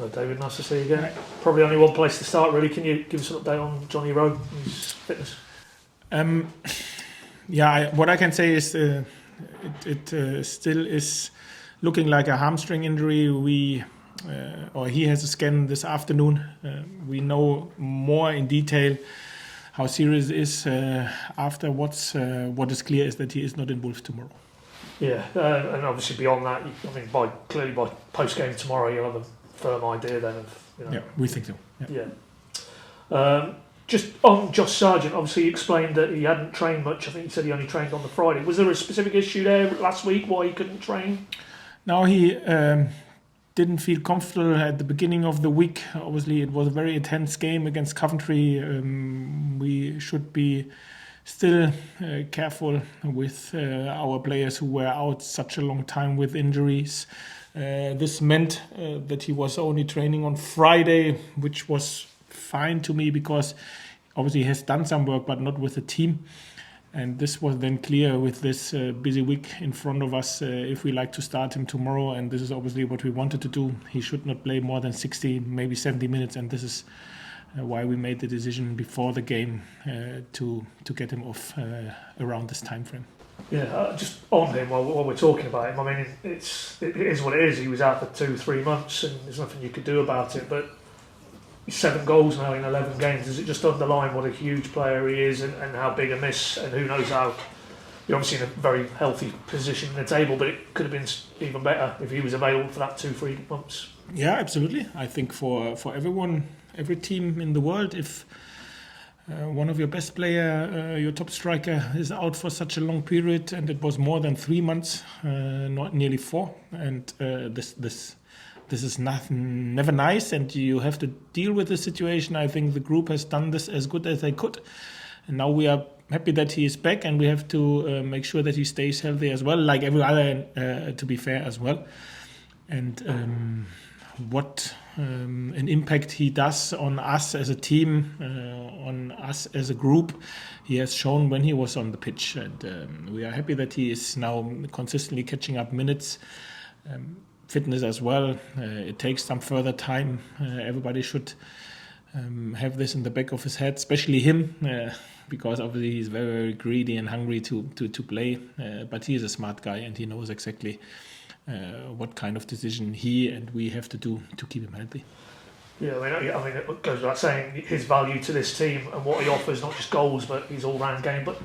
Hello David, nice to see you again. Probably only one place to start really. Can you give us an update on Johnny Rowe and his fitness? What I can say is it still is looking like a hamstring injury. He has a scan this afternoon. We know more in detail how serious it is after what is clear is that he is not in Wolves tomorrow. Yeah, and obviously beyond that, by post-game tomorrow you'll have a firm idea then of... Yeah, we think so. Yeah. Just on Josh Sargent, obviously you explained that he hadn't trained much. I think he said he only trained on the Friday. Was there a specific issue there last week why he couldn't train? No, he didn't feel comfortable at the beginning of the week. Obviously, it was a very intense game against Coventry. We should be still careful with our players who were out such a long time with injuries. This meant that he was only training on Friday, which was fine to me because obviously he has done some work, but not with the team. And this was then clear with this busy week in front of us if we like to start him tomorrow. And this is obviously what we wanted to do. He should not play more than 60, maybe 70 minutes. And this is why we made the decision before the game to get him off around this time frame. Yeah, just on him while we're talking about him. I mean, it is what it is. He was out for 2-3 months, and there's nothing you could do about it. But 7 goals now in 11 games. Does it just underline what a huge player he is, and how big a miss? And who knows how? You're obviously in a very healthy position in the table, but it could have been even better if he was available for that 2-3 months. Yeah, absolutely. I think for everyone, every team in the world, if one of your best player, your top striker, is out for such a long period, and it was more than 3 months, not nearly 4, and this is never nice, and you have to deal with the situation. I think the group has done this as good as they could, and now we are happy that he is back, and we have to make sure that he stays healthy as well, like every other, to be fair as well. And what an impact he does on us as a team, on us as a group, he has shown when he was on the pitch, and we are happy that he is now consistently catching up minutes. Fitness as well. It takes some further time. Everybody should have this in the back of his head, especially him, because obviously he's very, very greedy and hungry to play. But he is a smart guy, and he knows exactly what kind of decision he and we have to do to keep him healthy. Yeah, I mean, it goes without saying his value to this team and what he offers, not just goals, but his all-round game. But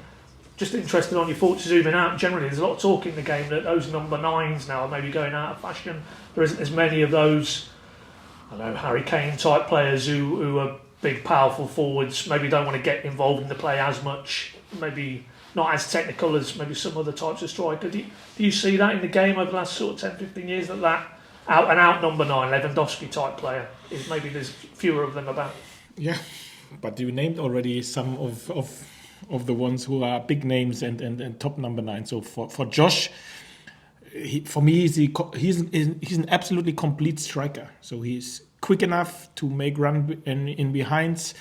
just interested on your thoughts zooming out. Generally, there's a lot of talk in the game that those number 9s now are maybe going out of fashion. There isn't as many of those, I don't know, Harry Kane type players who are big, powerful forwards, maybe don't want to get involved in the play as much, maybe not as technical as maybe some other types of striker. Do you see that in the game over the last sort of 10-15 years, that out number 9, Lewandowski type player, is maybe there's fewer of them about? Yeah, but you named already some of the ones who are big names and top number 9. So for Josh, for me, he's an absolutely complete striker. So he's quick enough to make run in behinds.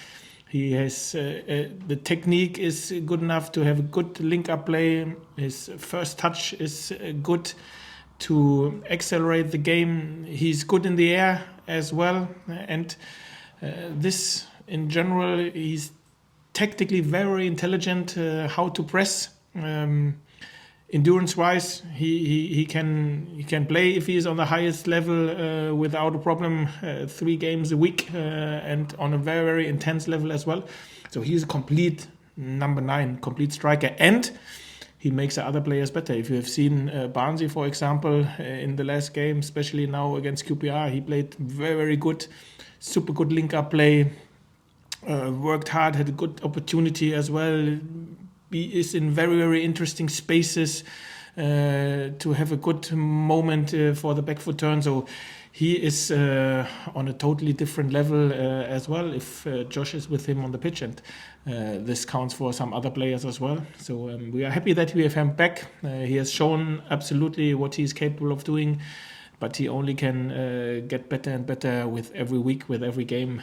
He has the technique is good enough to have a good link-up play. His first touch is good to accelerate the game. He's good in the air as well. And this, in general, he's tactically very intelligent, how to press. Endurance-wise, he can play if he is on the highest level without a problem, 3 games a week, and on a very, very intense level as well. So he's a complete number 9, complete striker, and he makes the other players better. If you have seen Barnsley, for example, in the last game, especially now against QPR, he played very, very good, super good link-up play, worked hard, had a good opportunity as well. He is in very, very interesting spaces to have a good moment for the back foot turn. So he is on a totally different level as well if Josh is with him on the pitch. And this counts for some other players as well. So we are happy that we have him back. He has shown absolutely what he is capable of doing. But he only can get better and better with every week, with every game.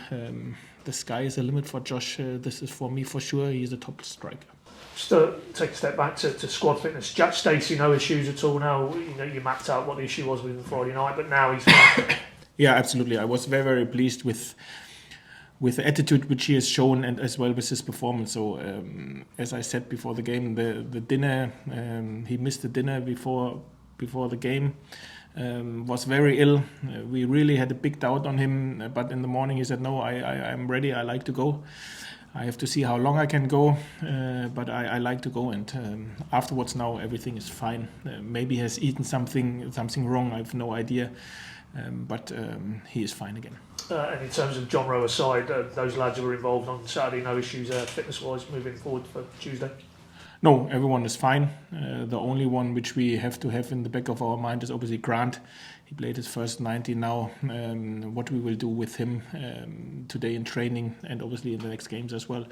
The sky is the limit for Josh. This is for me for sure. He's a top striker. Just to take a step back to squad fitness, Jack Stacey, no issues at all now. You mapped out what the issue was with him Friday night, but now he's Yeah, absolutely. I was very, very pleased with the attitude which he has shown, and as well with his performance. So as I said before the game, the dinner, he missed the dinner before the game, was very ill. We really had a big doubt on him, but in the morning he said, no, I'm ready, I like to go. I have to see how long I can go, but I like to go. And afterwards now everything is fine. Maybe he has eaten something wrong, I have no idea. But he is fine again. And in terms of John Rowe aside, those lads who were involved on Saturday, no issues fitness-wise moving forward for Tuesday? No, everyone is fine. The only one which we have to have in the back of our mind is obviously Grant. He played his first 90 now. What we will do with him today in training and obviously in the next games as well.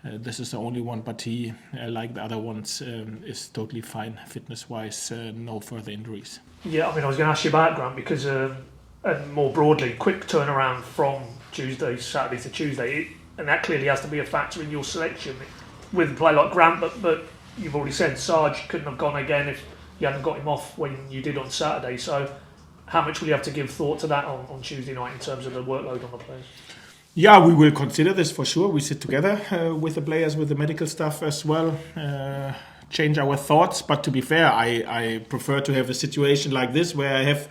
This is the only one, but he, like the other ones, is totally fine fitness-wise. No further injuries. Yeah, I mean, I was going to ask you about Grant because, and more broadly, quick turnaround from Saturday to Tuesday, and that clearly has to be a factor in your selection with a player like Grant. But you've already said Sarge couldn't have gone again if you hadn't got him off when you did on Saturday. So, how much will you have to give thought to that on Tuesday night in terms of the workload on the players? Yeah, we will consider this for sure. We sit together with the players, with the medical staff as well. Change our thoughts, but to be fair, I prefer to have a situation like this where I have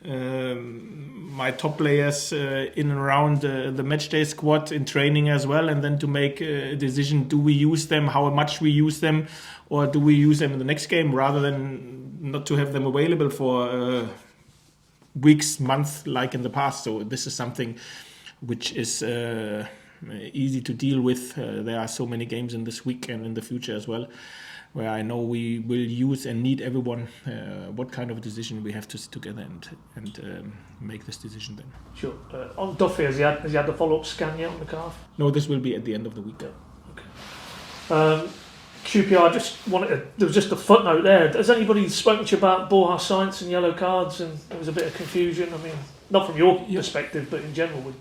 my top players in and around the matchday squad in training as well, and then to make a decision: do we use them, how much we use them, or do we use them in the next game, rather than not to have them available for weeks, months like in the past. So this is something which is easy to deal with. There are so many games in this week and in the future as well, where I know we will use and need everyone. What kind of decision we have to sit together and make this decision then. Sure. On Duffy, has he had the follow-up scan yet on the calf? No, this will be at the end of the week. Okay. QPR, there was just a footnote there. Has anybody spoken to you about Borja Sainz and yellow cards, and there was a bit of confusion? I mean, not from your perspective, but in general with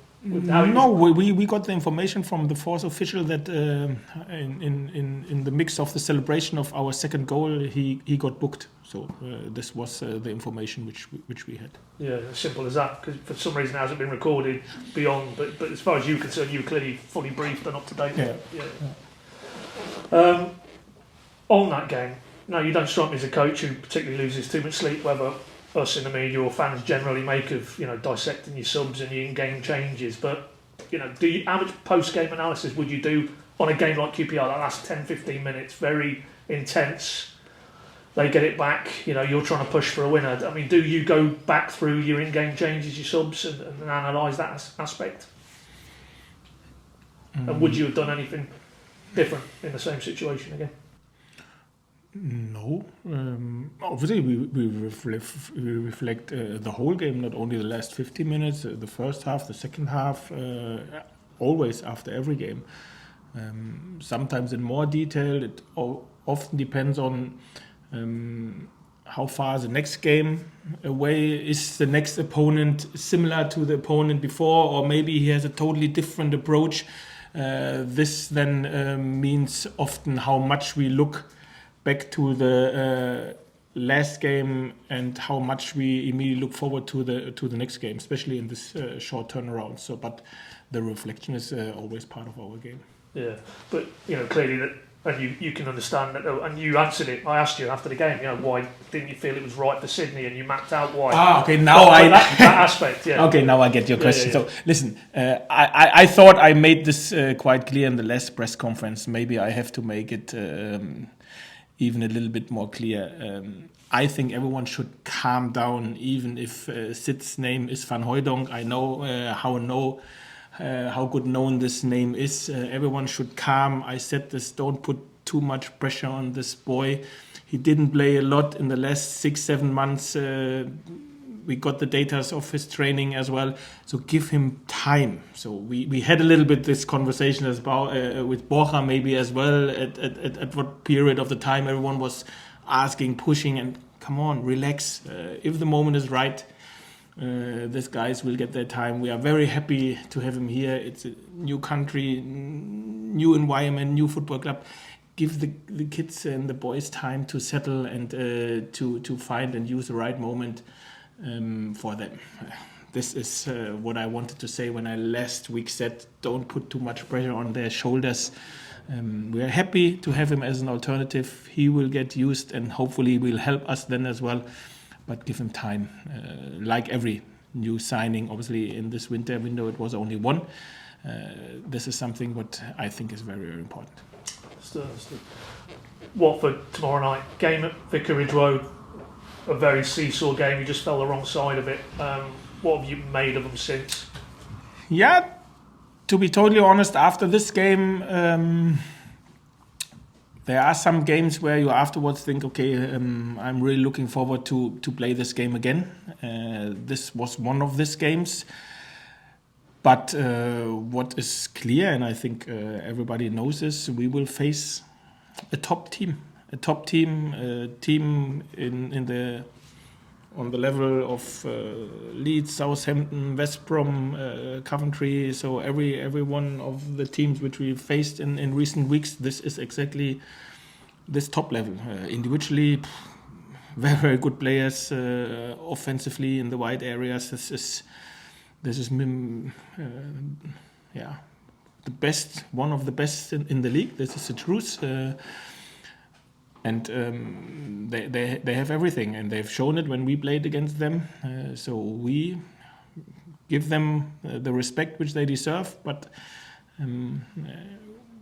how we got the information from the fourth official that in the mix of the celebration of our second goal, he got booked. So this was the information which we had. Yeah, as simple as that. Because for some reason it hasn't been recorded beyond. But as far as you're concerned, you were clearly fully briefed and up to date. Yeah. On that game, no, you don't strike me as a coach who particularly loses too much sleep, whether us in the media or fans generally make of dissecting your subs and your in-game changes. But how much post-game analysis would you do on a game like QPR? That last 10-15 minutes, very intense. They get it back. You're trying to push for a winner. I mean, do you go back through your in-game changes, your subs, and analyse that aspect? And would you have done anything different in the same situation again? No. Obviously, we reflect the whole game, not only the last 50 minutes, the first half, the second half, always after every game. Sometimes in more detail. It often depends on how far the next game away is. The next opponent similar to the opponent before, or maybe he has a totally different approach. This then means often how much we look back to the last game and how much we immediately look forward to the next game, especially in this short turnaround. So, but the reflection is always part of our game. Yeah, but clearly that, and you can understand that, and you answered it. I asked you after the game, why didn't you feel it was right for Sydney, and you mapped out why. Okay, now that aspect. Yeah. Okay, now I get your question. Yeah. So listen, I thought I made this quite clear in the last press conference. Maybe I have to make it even a little bit more clear. I think everyone should calm down, even if Sid's name is Van Hooijdonk. I know how good known this name is. Everyone should calm. I said this, don't put too much pressure on this boy. He didn't play a lot in the last 6-7 months. We got the data of his training as well. So give him time. So we had a little bit this conversation with Borja maybe as well. At what period of the time everyone was asking, pushing, and come on, relax. If the moment is right, these guys will get their time. We are very happy to have him here. It's a new country, new environment, new football club. Give the kids and the boys time to settle and to find and use the right moment for them. this is what I wanted to say when I last week said don't put too much pressure on their shoulders. We are happy to have him as an alternative. He will get used and hopefully will help us then as well. But give him time. Like every new signing, obviously in this winter window it was only one. This is something what I think is very, very important. Understood. Watford tomorrow night, game at Vicarage Road, a very seesaw game. You just fell the wrong side of it. What have you made of them since? Yeah, to be totally honest, after this game, there are some games where you afterwards think, okay, I'm really looking forward to play this game again. This was one of these games. But what is clear, and I think everybody knows this, we will face a top team, a team on the level of Leeds, Southampton, West Brom, Coventry. So every one of the teams which we faced in recent weeks, this is exactly this top level. Individually, very, very good players. Offensively in the wide areas, this is the best, one of the best in the league. This is the truth. And they have everything, and they've shown it when we played against them. So we give them the respect which they deserve, but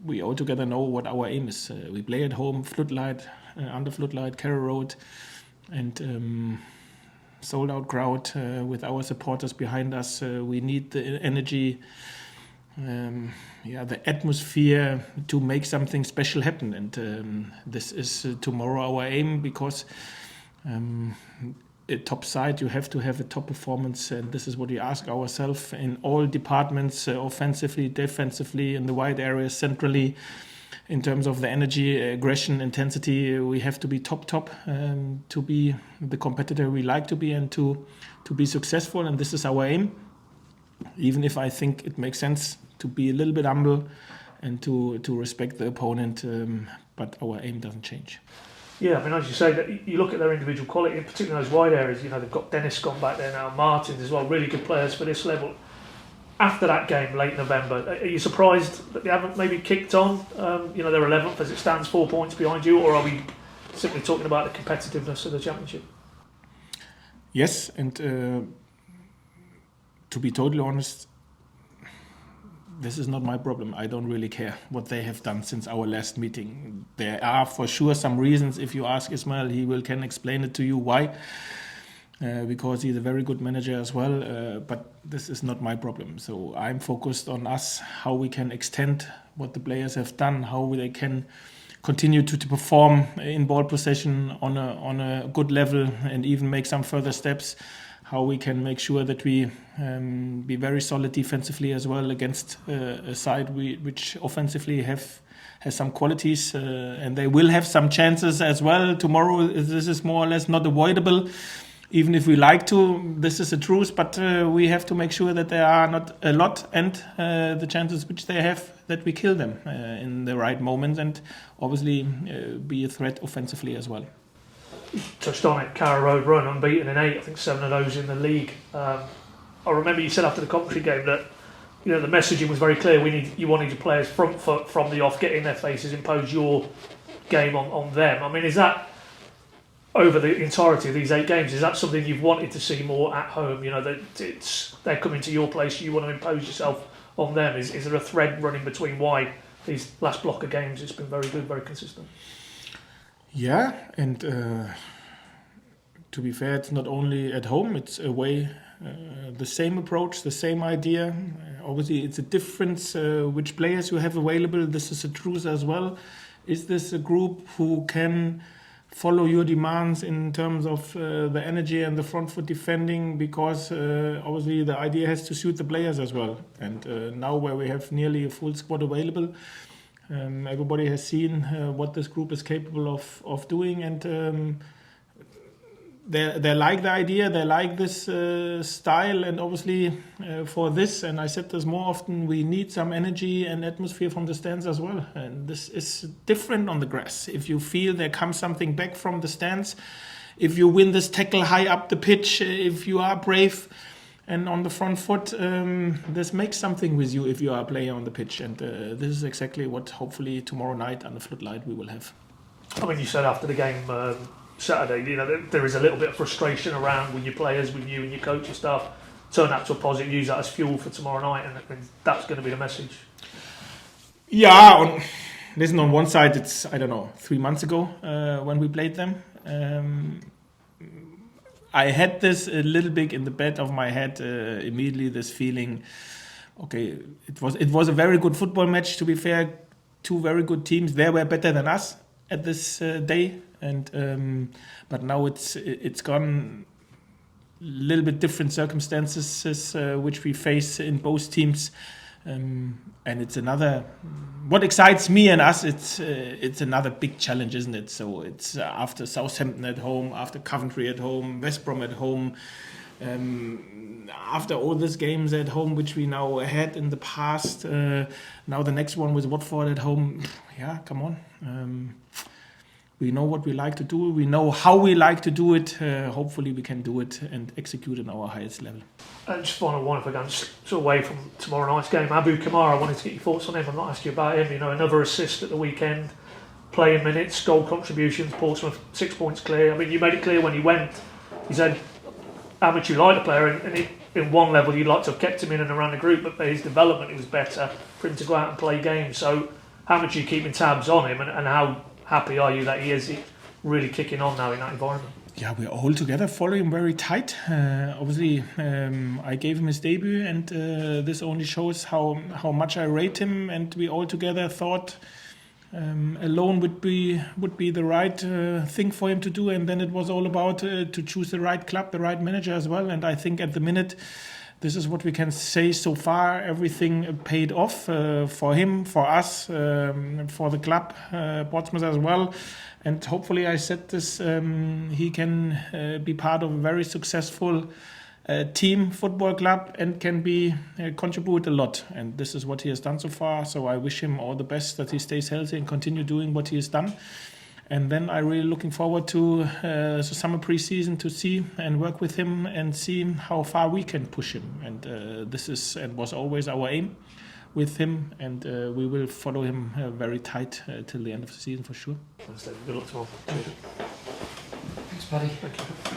we altogether know what our aim is. We play at home, floodlight, under floodlight, Carrow Road, and sold out crowd with our supporters behind us. We need the energy, the atmosphere to make something special happen. And this is tomorrow our aim, because at top side you have to have a top performance, and this is what we ask ourselves in all departments, offensively, defensively, in the wide areas, centrally. In terms of the energy, aggression, intensity, we have to be top to be the competitor we like to be, and to be successful. And this is our aim. Even if I think it makes sense to be a little bit humble and to respect the opponent, but our aim doesn't change. Yeah, I mean, as you say, that you look at their individual quality, in particular those wide areas. They've got Dennis gone back there now, Martins as well, really good players for this level. After that game, late November, are you surprised that they haven't maybe kicked on? They're 11th as it stands, 4 points behind you, or are we simply talking about the competitiveness of the Championship? Yes, and to be totally honest, this is not my problem. I don't really care what they have done since our last meeting. There are for sure some reasons. If you ask Ismail, he can explain it to you why. Because he's a very good manager as well, but this is not my problem. So I'm focused on us, how we can extend what the players have done, how they can continue to perform in ball possession on a good level, and even make some further steps, how we can make sure that we be very solid defensively as well against a side which offensively has some qualities, and they will have some chances as well tomorrow. This is more or less not avoidable. Even if we like to, this is the truth, but we have to make sure that there are not a lot, and the chances which they have, that we kill them in the right moments, and obviously be a threat offensively as well. You touched on it, Carrow Road run, unbeaten in 8, I think 7 of those in the league. I remember you said after the Coventry game that the messaging was very clear. You wanted your players front foot from the off, get in their faces, impose your game on them. I mean, is that over the entirety of these 8 games, is that something you've wanted to see more at home? That they're coming to your place, you want to impose yourself on them. Is there a thread running between why these last block of games it's been very good, very consistent? Yeah, and to be fair, it's not only at home, it's away. The same approach, the same idea. Obviously, it's a difference which players you have available. This is the truth as well. Is this a group who can follow your demands in terms of the energy and the front foot defending? Because obviously the idea has to suit the players as well. And now where we have nearly a full squad available, everybody has seen what this group is capable of doing, and they like the idea, they like this style, and obviously for this, and I said this more often, we need some energy and atmosphere from the stands as well, and this is different on the grass. If you feel there comes something back from the stands, if you win this tackle high up the pitch, if you are brave, and on the front foot. This makes something with you if you are a player on the pitch, and this is exactly what hopefully tomorrow night on the floodlight we will have. I mean, you said after the game Saturday, there is a little bit of frustration around with your players, with you and your coaching staff. Turn that to a positive, use that as fuel for tomorrow night, and that's going to be the message. Yeah, listen, on one side, it's, 3 months ago when we played them. I had this a little bit in the back of my head immediately, this feeling, okay, it was a very good football match, to be fair. Two very good teams. They were better than us at this day, and but now it's gone a little bit different circumstances which we face in both teams. And it's another. What excites me and us, it's another big challenge, isn't it? So it's after Southampton at home, after Coventry at home, West Brom at home, after all these games at home which we now had in the past. Now the next one with Watford at home. Yeah, come on. We know what we like to do. We know how we like to do it. Hopefully we can do it and execute on our highest level. And just final one, if I can, just away from tomorrow night's game, Abu Kamara, I wanted to get your thoughts on him. I'm not asking you about him. Another assist at the weekend, playing minutes, goal contributions, Portsmouth 6 points clear. I mean, you made it clear when he went, he said how much you like the player, and in one level you'd like to have kept him in and around the group, but for his development it was better for him to go out and play games. So how much are you keeping tabs on him, and how happy are you that he is really kicking on now in that environment? Yeah, we're all together following him very tight. Obviously, I gave him his debut, and this only shows how much I rate him. And we all together thought a loan would be the right thing for him to do. And then it was all about to choose the right club, the right manager as well. And I think at the minute, this is what we can say so far. Everything paid off for him, for us, for the club, Portsmouth as well. And hopefully, I said this, he can be part of a very successful team, football club, and can contribute a lot. And this is what he has done so far. So I wish him all the best, that he stays healthy and continue doing what he has done. And then I'm really looking forward to the summer pre-season to see and work with him and see how far we can push him. And this is and was always our aim with him. And we will follow him very tight till the end of the season for sure. Good luck tomorrow. Thanks, buddy. Thank you.